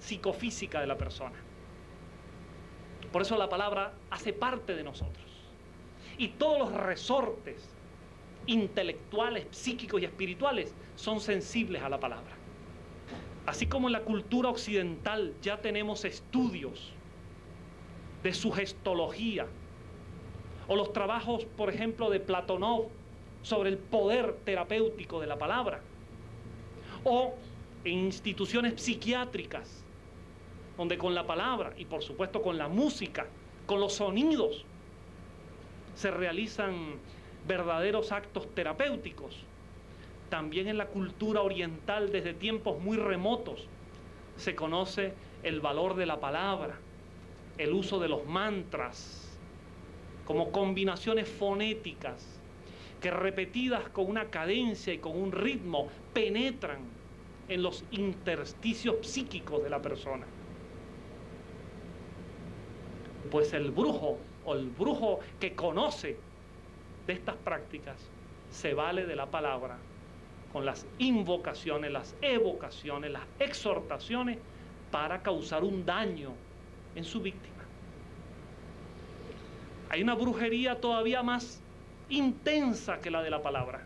psicofísica de la persona. Por eso la palabra hace parte de nosotros. Y todos los resortes intelectuales, psíquicos y espirituales son sensibles a la palabra. Así como en la cultura occidental ya tenemos estudios de sugestología, o los trabajos, por ejemplo, de Platonov sobre el poder terapéutico de la palabra, o en instituciones psiquiátricas, donde con la palabra y por supuesto con la música, con los sonidos, se realizan verdaderos actos terapéuticos. También en la cultura oriental, desde tiempos muy remotos, se conoce el valor de la palabra, el uso de los mantras, como combinaciones fonéticas, que repetidas con una cadencia y con un ritmo, penetran en los intersticios psíquicos de la persona. Pues el brujo, o el brujo que conoce de estas prácticas, se vale de la palabra con las invocaciones, las evocaciones, las exhortaciones para causar un daño en su víctima. Hay una brujería todavía más intensa que la de la palabra,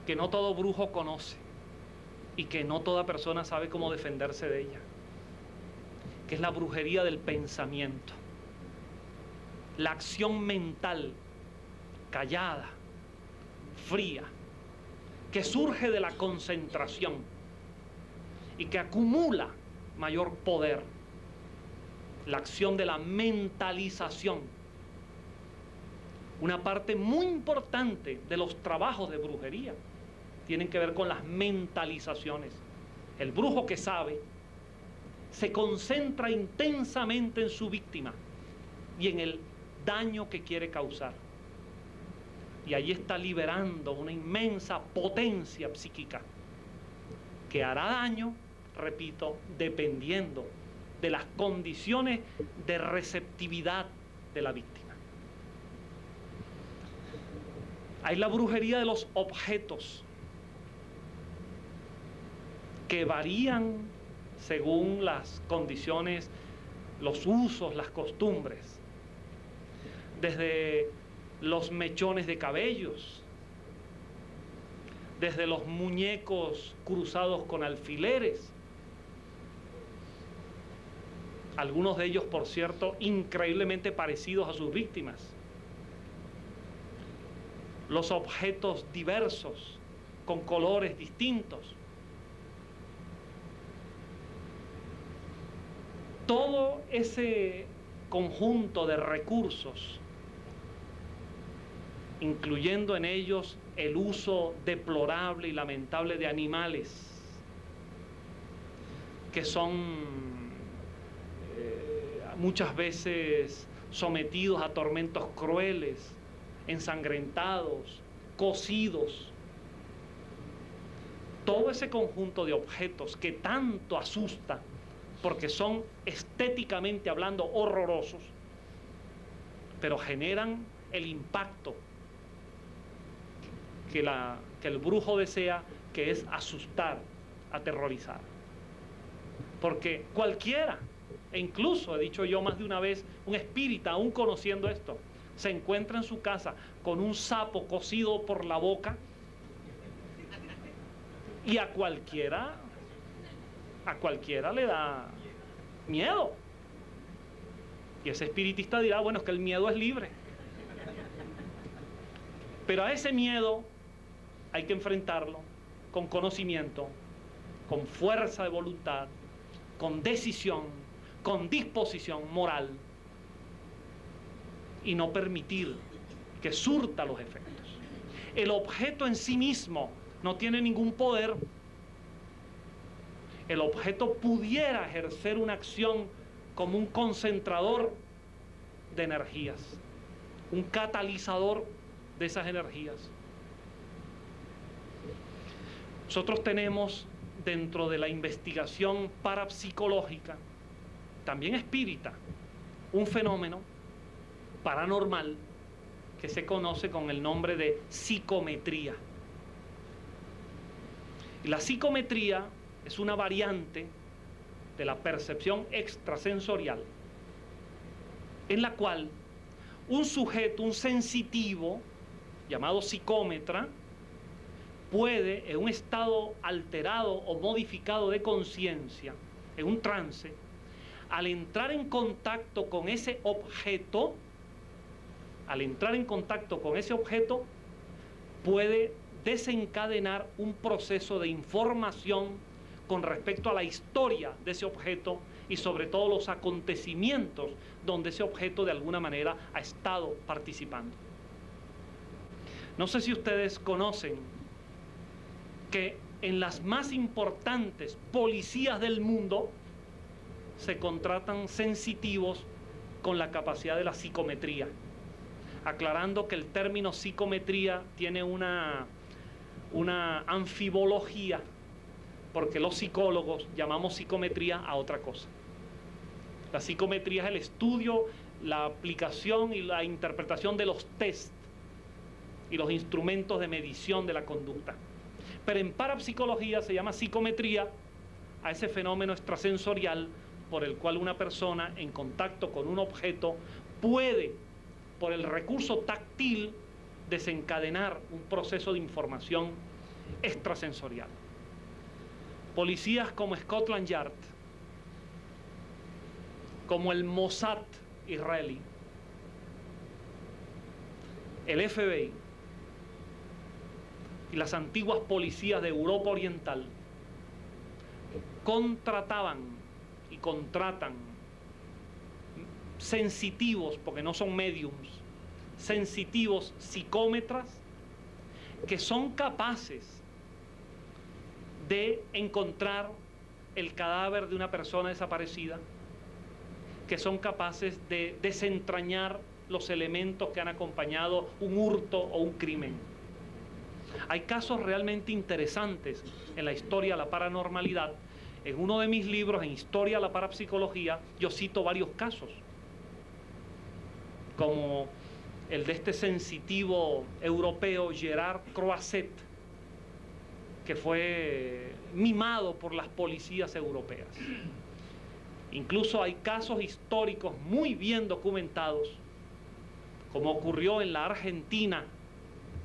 que no todo brujo conoce y que no toda persona sabe cómo defenderse de ella, que es la brujería del pensamiento, la acción mental callada, fría, que surge de la concentración y que acumula mayor poder. La acción de la mentalización. Una parte muy importante de los trabajos de brujería tienen que ver con las mentalizaciones. El brujo que sabe se concentra intensamente en su víctima y en el daño que quiere causar. Y allí está liberando una inmensa potencia psíquica que hará daño, repito, dependiendo de las condiciones de receptividad de la víctima. Hay la brujería de los objetos, que varían según las condiciones, los usos, las costumbres. Desde los mechones de cabellos, desde los muñecos cruzados con alfileres, algunos de ellos, por cierto, increíblemente parecidos a sus víctimas. Los objetos diversos, con colores distintos. Todo ese conjunto de recursos, incluyendo en ellos el uso deplorable y lamentable de animales, que son muchas veces sometidos a tormentos crueles, ensangrentados, cocidos. Todo ese conjunto de objetos que tanto asusta porque son estéticamente hablando horrorosos, pero generan el impacto que el brujo desea, que es asustar, aterrorizar. Porque cualquiera, e incluso he dicho yo más de una vez, un espírita, aún conociendo esto, se encuentra en su casa con un sapo cocido por la boca, y a cualquiera le da miedo. Y ese espiritista dirá, bueno, es que el miedo es libre. Pero a ese miedo hay que enfrentarlo con conocimiento, con fuerza de voluntad, con decisión, con disposición moral, y no permitir que surta los efectos. El objeto en sí mismo no tiene ningún poder. El objeto pudiera ejercer una acción como un concentrador de energías, un catalizador de esas energías. Nosotros tenemos dentro de la investigación parapsicológica, también espírita, un fenómeno paranormal que se conoce con el nombre de psicometría. Y la psicometría es una variante de la percepción extrasensorial, en la cual un sujeto, un sensitivo, llamado psicómetra, puede, en un estado alterado o modificado de conciencia, en un trance, al entrar en contacto con ese objeto, puede desencadenar un proceso de información con respecto a la historia de ese objeto y sobre todo los acontecimientos donde ese objeto de alguna manera ha estado participando. No sé si ustedes conocen que en las más importantes policías del mundo se contratan sensitivos con la capacidad de la psicometría, aclarando que el término psicometría tiene una anfibología, porque los psicólogos llamamos psicometría a otra cosa. La psicometría es el estudio, la aplicación y la interpretación de los test y los instrumentos de medición de la conducta. Pero en parapsicología se llama psicometría a ese fenómeno extrasensorial por el cual una persona en contacto con un objeto puede, por el recurso táctil, desencadenar un proceso de información extrasensorial. Policías como Scotland Yard, como el Mossad israelí, el FBI y las antiguas policías de Europa Oriental contrataban y contratan sensitivos, porque no son médiums, sensitivos psicómetras que son capaces de encontrar el cadáver de una persona desaparecida, que son capaces de desentrañar los elementos que han acompañado un hurto o un crimen. Hay casos realmente interesantes en la historia de la paranormalidad. En uno de mis libros, en Historia de la Parapsicología, yo cito varios casos, como el de este sensitivo europeo Gerard Croiset, que fue mimado por las policías europeas. Incluso hay casos históricos muy bien documentados, como ocurrió en la Argentina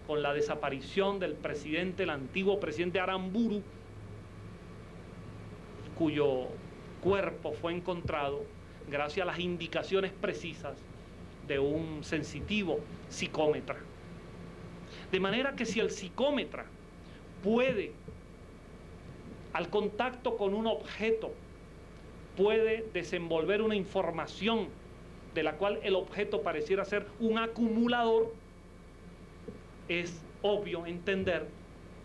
con la desaparición del presidente, el antiguo presidente Aramburu, cuyo cuerpo fue encontrado gracias a las indicaciones precisas de un sensitivo psicómetra. De manera que si el psicómetra puede, al contacto con un objeto, puede desenvolver una información de la cual el objeto pareciera ser un acumulador, es obvio entender,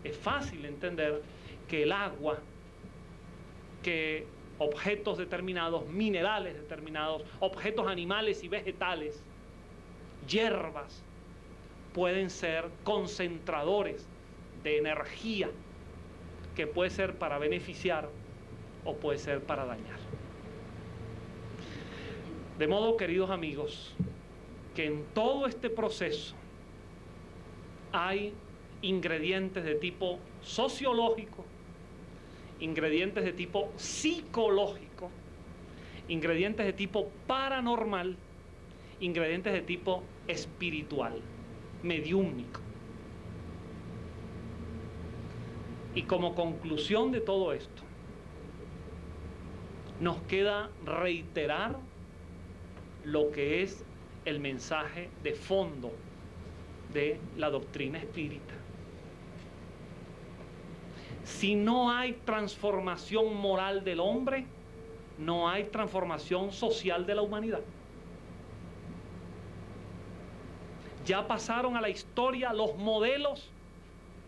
es fácil entender que el agua, que objetos determinados, minerales determinados, objetos animales y vegetales, hierbas, pueden ser concentradores de energía que puede ser para beneficiar o puede ser para dañar. De modo, queridos amigos, que en todo este proceso hay ingredientes de tipo sociológico, ingredientes de tipo psicológico, ingredientes de tipo paranormal, ingredientes de tipo espiritual, mediúmnico. Y como conclusión de todo esto, nos queda reiterar lo que es el mensaje de fondo de la doctrina espírita. Si no hay transformación moral del hombre, no hay transformación social de la humanidad. Ya pasaron a la historia los modelos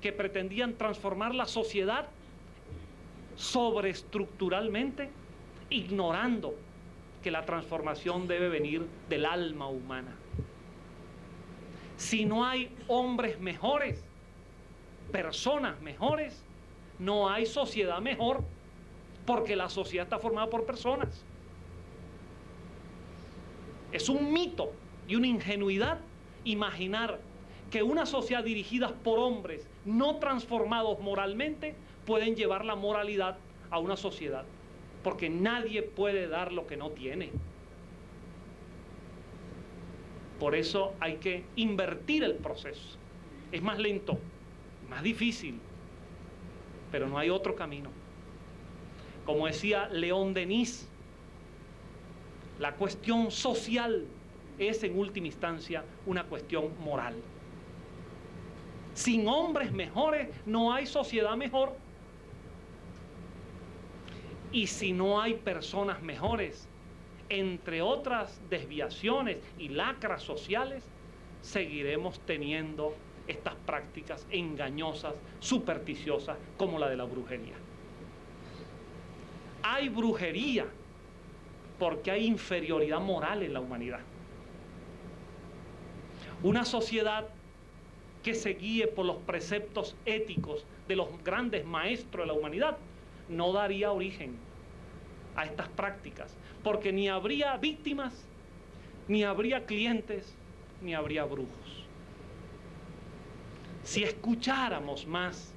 que pretendían transformar la sociedad sobreestructuralmente, ignorando que la transformación debe venir del alma humana. Si no hay hombres mejores, personas mejores, no hay sociedad mejor, porque la sociedad está formada por personas. Es un mito y una ingenuidad imaginar que una sociedad dirigida por hombres no transformados moralmente pueden llevar la moralidad a una sociedad. porque nadie puede dar lo que no tiene. Por eso hay que invertir el proceso. Es más lento, más difícil, pero no hay otro camino. Como decía León Denis, la cuestión social es en última instancia una cuestión moral. Sin hombres mejores no hay sociedad mejor. Y si no hay personas mejores, entre otras desviaciones y lacras sociales, seguiremos teniendo estas prácticas engañosas, supersticiosas, como la de la brujería. Hay brujería porque hay inferioridad moral en la humanidad. Una sociedad que se guíe por los preceptos éticos de los grandes maestros de la humanidad no daría origen a estas prácticas, porque ni habría víctimas, ni habría clientes, ni habría brujos. Si escucháramos más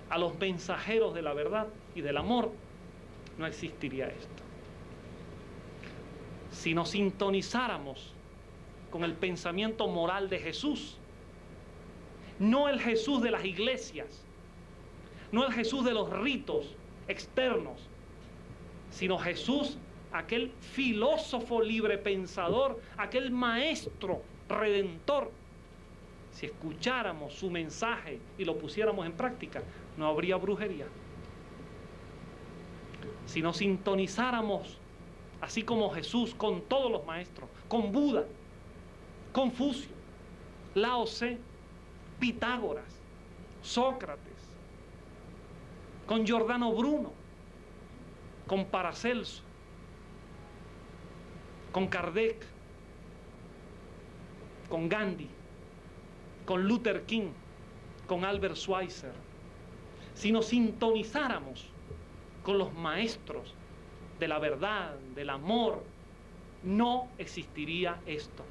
a los mensajeros de la verdad y del amor, no existiría esto. Si nos sintonizáramos con el pensamiento moral de Jesús, no el Jesús de las iglesias, no el Jesús de los ritos externos, sino Jesús, aquel filósofo libre pensador, aquel maestro redentor. Si escucháramos su mensaje y lo pusiéramos en práctica, no habría brujería. Si nos sintonizáramos, así como Jesús, con todos los maestros, con Buda, Confucio, Lao Tse, Pitágoras, Sócrates, con Giordano Bruno, con Paracelso, con Kardec, con Gandhi, con Luther King, con Albert Schweitzer, si nos sintonizáramos con los maestros de la verdad, del amor, no existiría esto.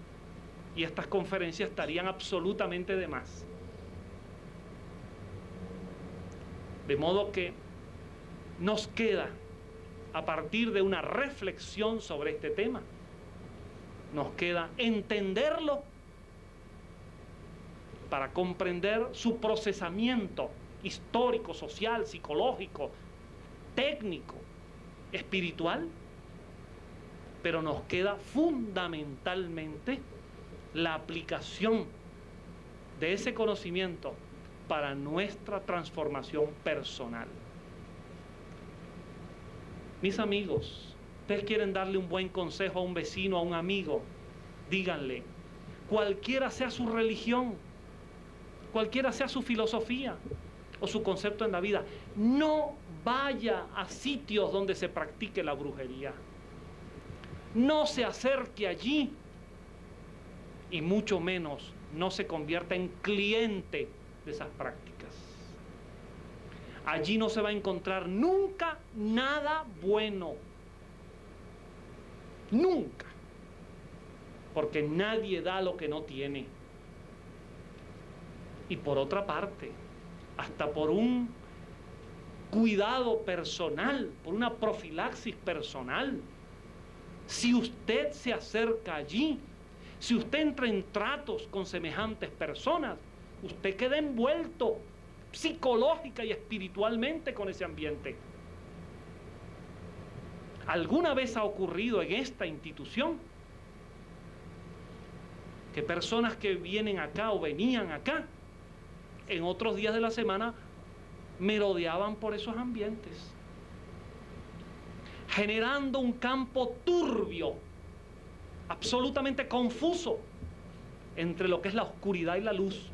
Y estas conferencias estarían absolutamente de más. De modo que nos queda, a partir de una reflexión sobre este tema, nos queda entenderlo para comprender su procesamiento histórico, social, psicológico, técnico, espiritual, pero nos queda fundamentalmente la aplicación de ese conocimiento para nuestra transformación personal. Mis amigos, ustedes quieren darle un buen consejo a un vecino, a un amigo, díganle, cualquiera sea su religión, cualquiera sea su filosofía o su concepto en la vida, no vaya a sitios donde se practique la brujería. No se acerque allí y mucho menos no se convierta en cliente de esas prácticas. Allí no se va a encontrar nunca nada bueno. Nunca. Porque nadie da lo que no tiene. Y por otra parte, hasta por un cuidado personal, por una profilaxis personal, si usted se acerca allí, si usted entra en tratos con semejantes personas, usted queda envuelto psicológica y espiritualmente con ese ambiente. ¿Alguna vez ha ocurrido en esta institución que personas que vienen acá o venían acá, en otros días de la semana, merodeaban por esos ambientes, generando un campo turbio, absolutamente confuso, entre lo que es la oscuridad y la luz,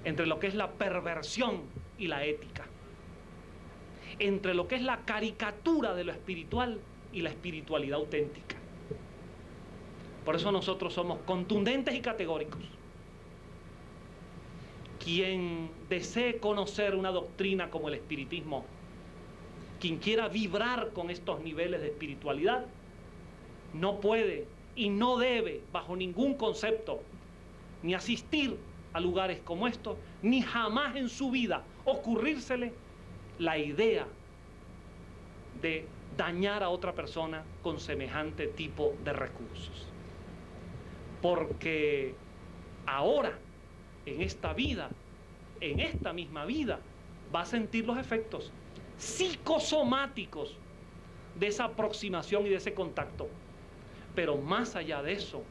entre lo que es la perversión y la ética, entre lo que es la caricatura de lo espiritual y la espiritualidad auténtica. Por eso nosotros somos contundentes y categóricos. Quien desee conocer una doctrina como el espiritismo, quien quiera vibrar con estos niveles de espiritualidad, no puede y no debe, bajo ningún concepto, ni asistir a lugares como estos, ni jamás en su vida ocurrírsele la idea de dañar a otra persona con semejante tipo de recursos. Porque ahora, en esta vida, en esta misma vida, va a sentir los efectos psicosomáticos de esa aproximación y de ese contacto. Pero más allá de eso,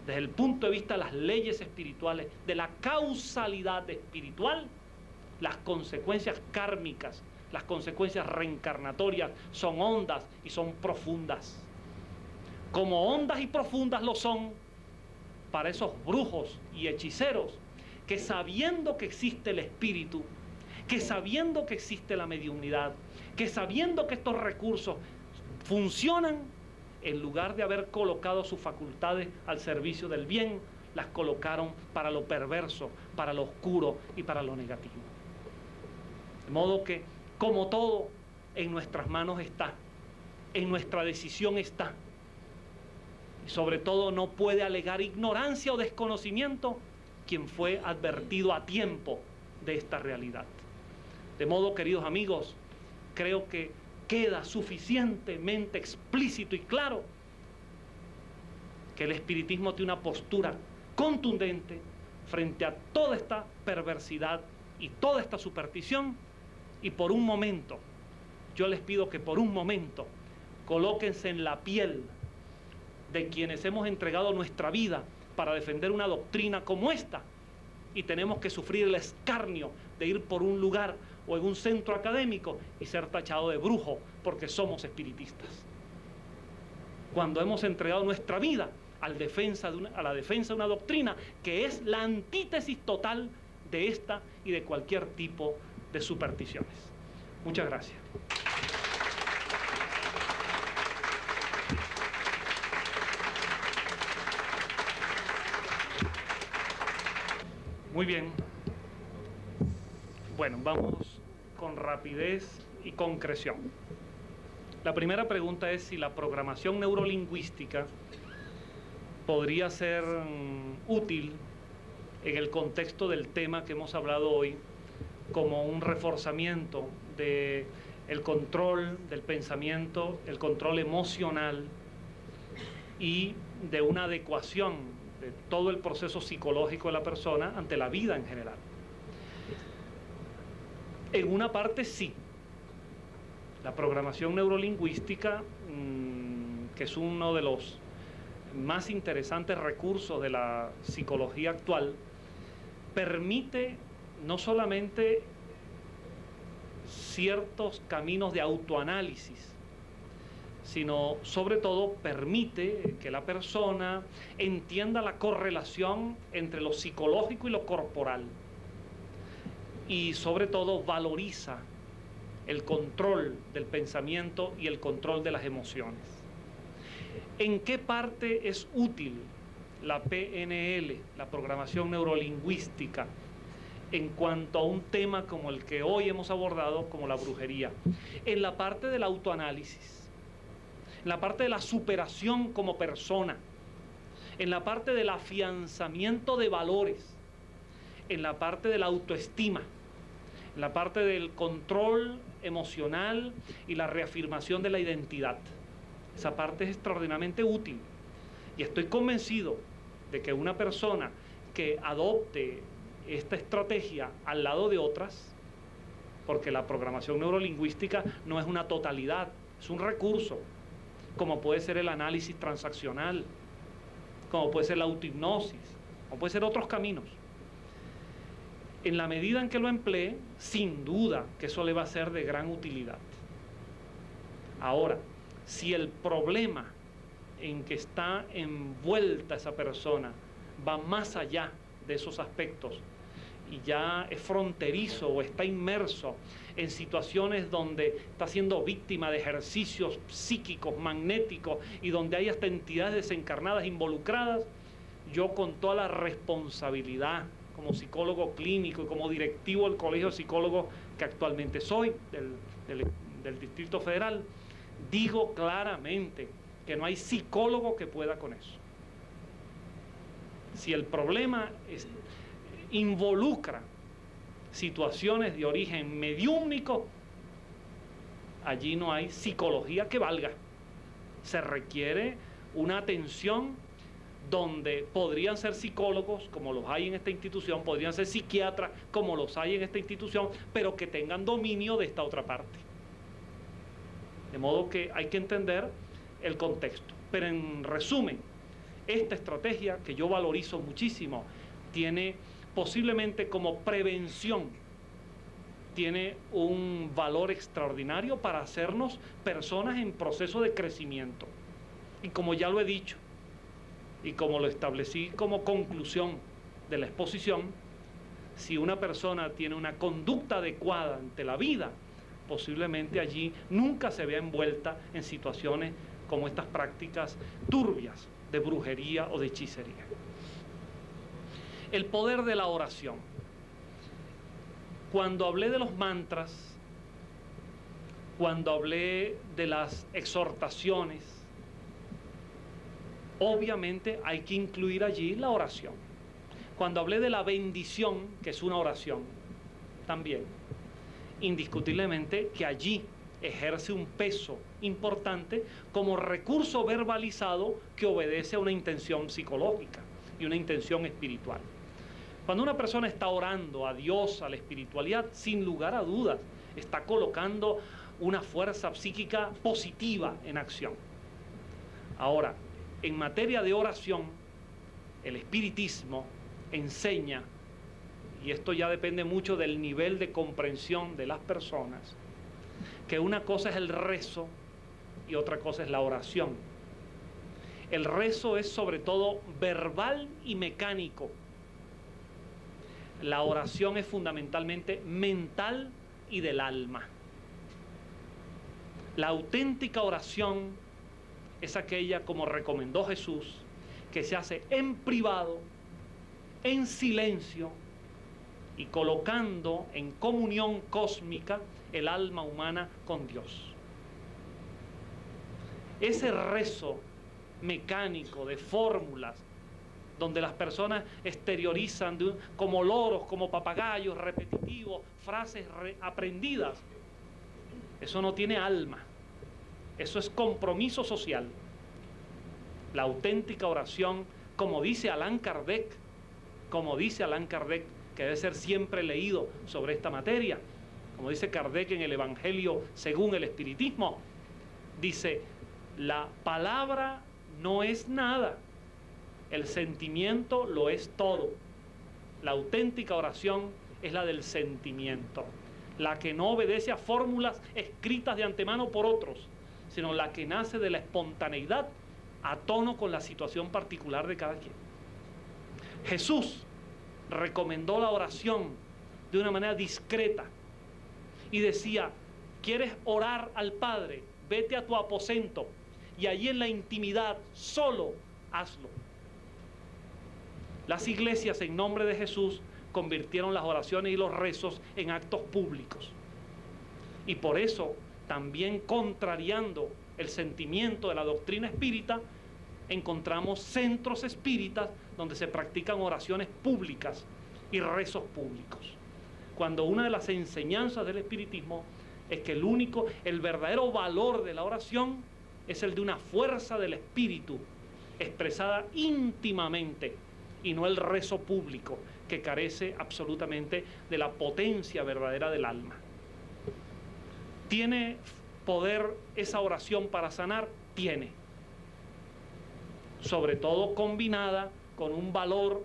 desde el punto de vista de las leyes espirituales, de la causalidad espiritual, las consecuencias kármicas, las consecuencias reencarnatorias son hondas y son profundas. Como hondas y profundas lo son para esos brujos y hechiceros que, sabiendo que existe el espíritu, que sabiendo que existe la mediunidad, que sabiendo que estos recursos funcionan, en lugar de haber colocado sus facultades al servicio del bien, las colocaron para lo perverso, para lo oscuro y para lo negativo. De modo que, como todo, en nuestras manos está, en nuestra decisión está. Y sobre todo no puede alegar ignorancia o desconocimiento quien fue advertido a tiempo de esta realidad. De modo, queridos amigos, creo que queda suficientemente explícito y claro que el espiritismo tiene una postura contundente frente a toda esta perversidad y toda esta superstición, y por un momento, yo les pido que por un momento colóquense en la piel de quienes hemos entregado nuestra vida para defender una doctrina como esta, y tenemos que sufrir el escarnio de ir por un lugar o en un centro académico y ser tachado de brujo porque somos espiritistas. Cuando hemos entregado nuestra vida a la defensa de una doctrina que es la antítesis total de esta y de cualquier tipo de supersticiones. Muchas gracias. Muy bien. Bueno, vamos con rapidez y concreción. La primera pregunta es si la programación neurolingüística podría ser útil en el contexto del tema que hemos hablado hoy, como un reforzamiento del control del pensamiento, el control emocional y de una adecuación de todo el proceso psicológico de la persona ante la vida en general. En una parte sí. La programación neurolingüística, que es uno de los más interesantes recursos de la psicología actual, permite no solamente ciertos caminos de autoanálisis, sino sobre todo permite que la persona entienda la correlación entre lo psicológico y lo corporal, y sobre todo valoriza el control del pensamiento y el control de las emociones. ¿En qué parte es útil la PNL, la programación neurolingüística, en cuanto a un tema como el que hoy hemos abordado, como la brujería? En la parte del autoanálisis, en la parte de la superación como persona, en la parte del afianzamiento de valores, en la parte de la autoestima, en la parte del control emocional y la reafirmación de la identidad. Esa parte es extraordinariamente útil, y estoy convencido de que una persona que adopte esta estrategia al lado de otras, porque la programación neurolingüística no es una totalidad, es un recurso, como puede ser el análisis transaccional, como puede ser la autohipnosis, como puede ser otros caminos. En la medida en que lo emplee, sin duda que eso le va a ser de gran utilidad. Ahora, si el problema en que está envuelta esa persona va más allá de esos aspectos y ya es fronterizo o está inmerso en situaciones donde está siendo víctima de ejercicios psíquicos, magnéticos, y donde hay hasta entidades desencarnadas involucradas, yo, con toda la responsabilidad como psicólogo clínico y como directivo del Colegio de Psicólogos que actualmente soy, del Distrito Federal, digo claramente que no hay psicólogo que pueda con eso. Si el problema involucra situaciones de origen mediúmnico, allí no hay psicología que valga. Se requiere una atención donde podrían ser psicólogos, como los hay en esta institución, podrían ser psiquiatras, como los hay en esta institución, pero que tengan dominio de esta otra parte. De modo que hay que entender el contexto. Pero en resumen, esta estrategia, que yo valorizo muchísimo, tiene posiblemente como prevención, tiene un valor extraordinario para hacernos personas en proceso de crecimiento. Y como ya lo he dicho, y como lo establecí como conclusión de la exposición, si una persona tiene una conducta adecuada ante la vida, posiblemente allí nunca se vea envuelta en situaciones como estas prácticas turbias de brujería o de hechicería. El poder de la oración. Cuando hablé de los mantras, cuando hablé de las exhortaciones, obviamente hay que incluir allí la oración. Cuando hablé de la bendición, que es una oración, también, indiscutiblemente que allí ejerce un peso importante como recurso verbalizado que obedece a una intención psicológica y una intención espiritual. Cuando una persona está orando a Dios, a la espiritualidad, sin lugar a dudas, está colocando una fuerza psíquica positiva en acción. Ahora, en materia de oración, el espiritismo enseña, y esto ya depende mucho del nivel de comprensión de las personas, que una cosa es el rezo y otra cosa es la oración. El rezo es sobre todo verbal y mecánico. La oración es fundamentalmente mental y del alma. La auténtica oración es aquella, como recomendó Jesús, que se hace en privado, en silencio y colocando en comunión cósmica el alma humana con Dios. Ese rezo mecánico de fórmulas, donde las personas exteriorizan como loros, como papagayos, repetitivos, frases aprendidas, eso no tiene alma. Eso es compromiso social. La auténtica oración, como dice Allan Kardec, que debe ser siempre leído sobre esta materia, como dice Kardec en el Evangelio según el Espiritismo, dice, la palabra no es nada, el sentimiento lo es todo. La auténtica oración es la del sentimiento, la que no obedece a fórmulas escritas de antemano por otros, sino la que nace de la espontaneidad a tono con la situación particular de cada quien. Jesús recomendó la oración de una manera discreta y decía, ¿quieres orar al Padre? Vete a tu aposento y allí en la intimidad solo hazlo. Las iglesias en nombre de Jesús convirtieron las oraciones y los rezos en actos públicos. Y por eso, también contrariando el sentimiento de la doctrina espírita, encontramos centros espíritas donde se practican oraciones públicas y rezos públicos. Cuando una de las enseñanzas del espiritismo es que el verdadero valor de la oración es el de una fuerza del espíritu expresada íntimamente y no el rezo público que carece absolutamente de la potencia verdadera del alma. ¿Tiene poder esa oración para sanar? Tiene. Sobre todo combinada con un valor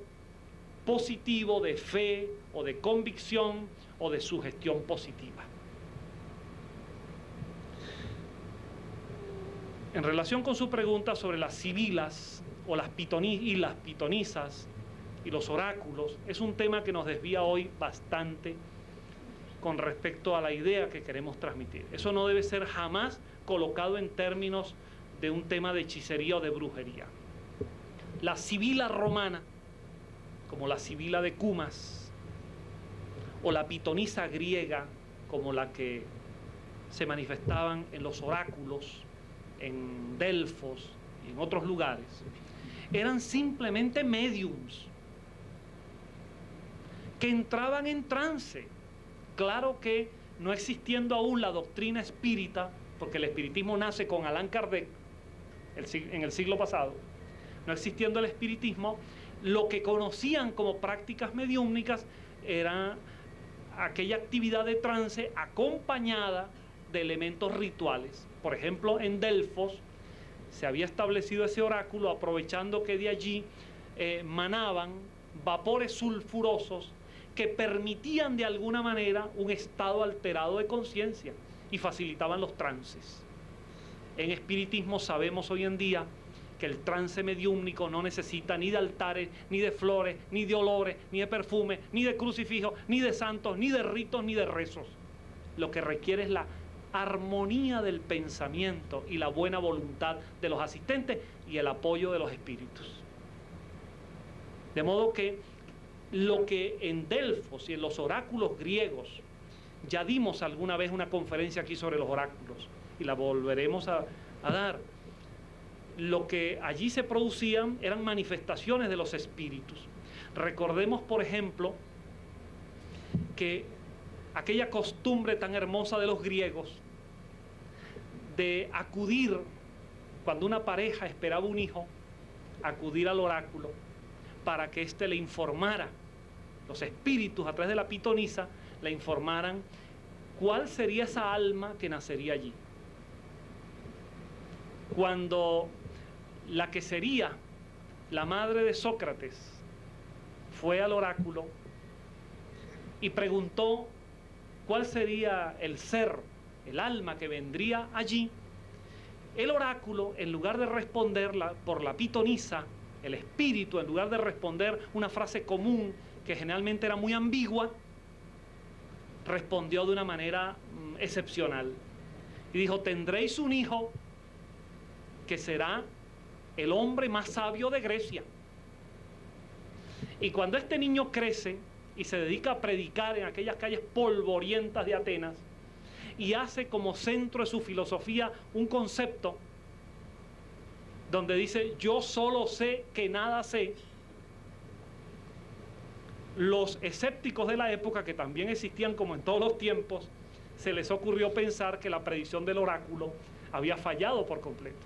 positivo de fe o de convicción o de sugestión positiva. En relación con su pregunta sobre las sibilas o las pitonisas y los oráculos, es un tema que nos desvía hoy bastante con respecto a la idea que queremos transmitir. Eso no debe ser jamás colocado en términos de un tema de hechicería o de brujería. La sibila romana, como la sibila de Cumas, o la pitonisa griega, como la que se manifestaban en los oráculos, en Delfos y en otros lugares, eran simplemente médiums que entraban en trance. Claro que no existiendo aún la doctrina espírita, porque el espiritismo nace con Allan Kardec en el siglo pasado, no existiendo el espiritismo, lo que conocían como prácticas mediúmnicas era aquella actividad de trance acompañada de elementos rituales. Por ejemplo, en Delfos se había establecido ese oráculo aprovechando que de allí manaban vapores sulfurosos que permitían de alguna manera un estado alterado de conciencia y facilitaban los trances. En espiritismo sabemos hoy en día que el trance mediúmnico no necesita ni de altares, ni de flores, ni de olores, ni de perfumes, ni de crucifijos, ni de santos, ni de ritos, ni de rezos. Lo que requiere es la armonía del pensamiento y la buena voluntad de los asistentes y el apoyo de los espíritus. De modo que lo que en Delfos y en los oráculos griegos, ya dimos alguna vez una conferencia aquí sobre los oráculos y la volveremos a dar, lo que allí se producían eran manifestaciones de los espíritus. Recordemos, por ejemplo, que aquella costumbre tan hermosa de los griegos de acudir, cuando una pareja esperaba un hijo, acudir al oráculo para que éste le informara, los espíritus a través de la pitonisa le informaran cuál sería esa alma que nacería allí. Cuando la que sería la madre de Sócrates fue al oráculo y preguntó cuál sería el ser, el alma que vendría allí, el oráculo, en lugar de responderla por la pitonisa, el espíritu, en lugar de responder una frase común que generalmente era muy ambigua, respondió de una manera excepcional y dijo: tendréis un hijo que será el hombre más sabio de Grecia. Y cuando este niño crece y se dedica a predicar en aquellas calles polvorientas de Atenas y hace como centro de su filosofía un concepto donde dice: yo solo sé que nada sé, los escépticos de la época, que también existían como en todos los tiempos, se les ocurrió pensar que la predicción del oráculo había fallado por completo.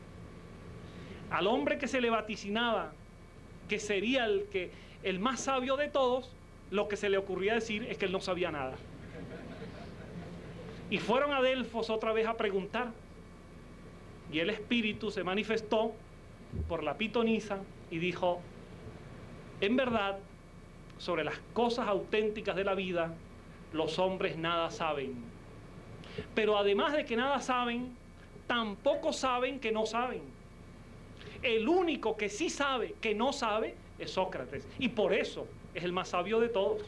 Al hombre que se le vaticinaba que sería el más sabio de todos, lo que se le ocurría decir es que él no sabía nada. Y fueron a Delfos otra vez a preguntar, y el espíritu se manifestó por la pitonisa y dijo: en verdad, sobre las cosas auténticas de la vida, los hombres nada saben. Pero además de que nada saben, tampoco saben que no saben. El único que sí sabe que no sabe es Sócrates, y por eso es el más sabio de todos.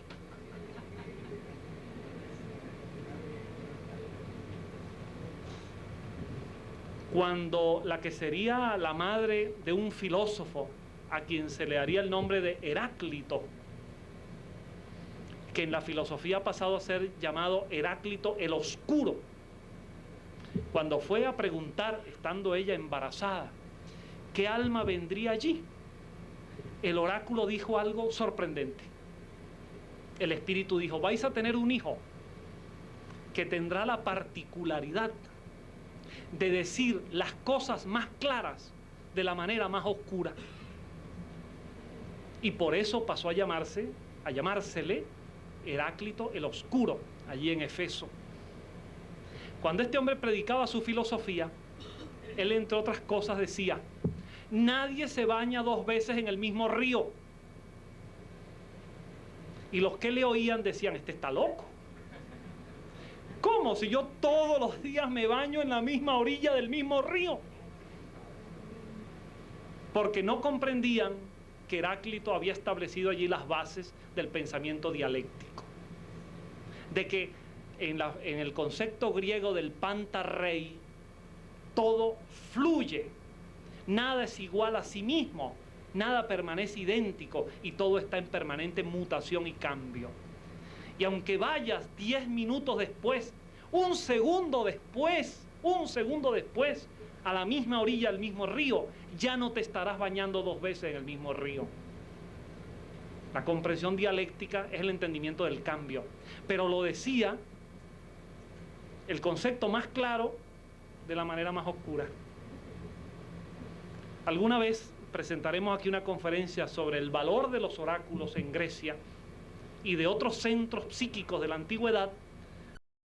Cuando la que sería la madre de un filósofo, a quien se le daría el nombre de Heráclito, que en la filosofía ha pasado a ser llamado Heráclito el Oscuro, cuando fue a preguntar, estando ella embarazada, ¿qué alma vendría allí?, el oráculo dijo algo sorprendente. El espíritu dijo: vais a tener un hijo que tendrá la particularidad de decir las cosas más claras de la manera más oscura. Y por eso pasó a llamársele Heráclito el Oscuro, allí en Efeso. Cuando este hombre predicaba su filosofía, él, entre otras cosas, decía: nadie se baña 2 veces en el mismo río. Y los que le oían decían: este está loco. ¿Cómo? Si yo todos los días me baño en la misma orilla del mismo río. Porque no comprendían que Heráclito había establecido allí las bases del pensamiento dialéctico. De que en el concepto griego del pantarrei, todo fluye. Nada es igual a sí mismo, nada permanece idéntico y todo está en permanente mutación y cambio. Y aunque vayas 10 minutos después, un segundo después, a la misma orilla del mismo río, ya no te estarás bañando 2 veces en el mismo río. La comprensión dialéctica es el entendimiento del cambio. Pero lo decía el concepto más claro de la manera más oscura. Alguna vez presentaremos aquí una conferencia sobre el valor de los oráculos en Grecia y de otros centros psíquicos de la antigüedad